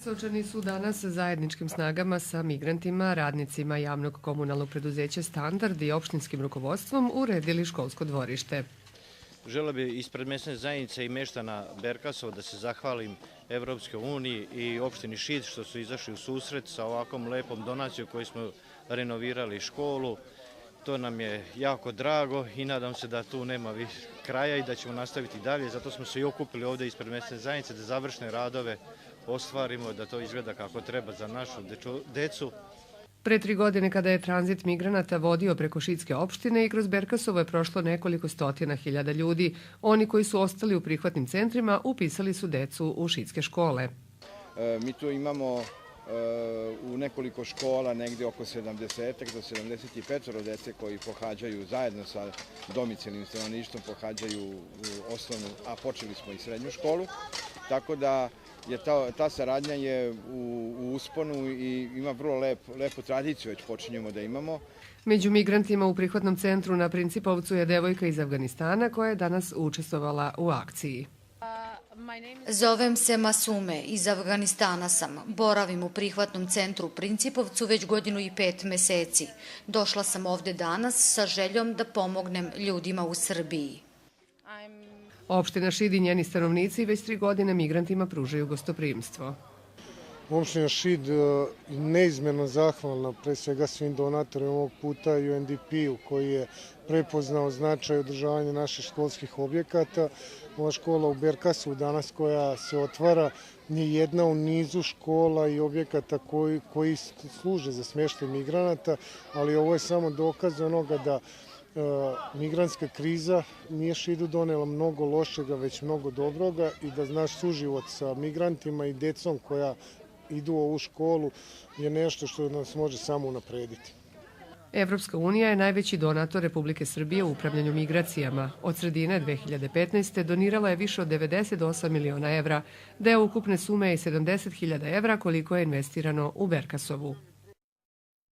Berkasovčani su danas zajedničkim snagama sa migrantima, radnicima javnog komunalnog preduzeća Standard i opštinskim rukovodstvom uredili školsko dvorište. Želeo bih ispred mesne zajednice i meštana Berkasova da se zahvalim Evropskoj uniji i opštini Šid što su izašli u susret sa ovakvom lepom donacijom koju smo renovirali školu. To nam je jako drago i nadam se da tu nema više kraja i da ćemo nastaviti dalje. Zato smo se i okupili ovde ispred mesne zajednice da završne radove ostvarimo, da to izgleda kako treba za našu decu. Pre 3 godine kada je tranzit migranata vodio preko Šidske opštine i kroz Berkasovo je prošlo nekoliko stotina hiljada ljudi. Oni koji su ostali u prihvatnim centrima upisali su decu u šidske škole. Mi tu imamo u nekoliko škola negde oko 70 do 75 dece koji pohađaju zajedno sa domicilnim stanovništvom, pohađaju osnovnu, a počeli smo i srednju školu. Tako da ta saradnja je u usponu i ima vrlo lepu tradiciju, već počinjemo da imamo. Među migrantima u prihvatnom centru na Principovcu je devojka iz Afganistana koja je danas učestvovala u akciji. Zovem se Masume, iz Afganistana sam. Boravim u prihvatnom centru u Principovcu već 1 i 5 meseci. Došla sam ovde danas sa željom da pomognem ljudima u Srbiji. Opština Šid i njeni stanovnici već 3 godine migrantima pružaju gostoprimstvo. Opština Šid neizmjerno zahvalna pre svega svim donatorima ovog puta UNDP-u koji je prepoznao značaj održavanja naših školskih objekata. Ova škola u Berkasovu danas koja se otvara je jedna u nizu škola i objekata koji služe za smještaj migranata, ali ovo je samo dokaz onoga da migrantska kriza nije Šidu donela mnogo lošega, već mnogo dobroga i da naš suživot sa migrantima i decom koja idu u ovu školu je nešto što nas može samo unaprediti. Evropska unija je najveći donator Republike Srbije u upravljanju migracijama. Od sredine 2015. donirala je više od 98 miliona evra. Deo ukupne sume je 70.000 evra koliko je investirano u Berkasovu.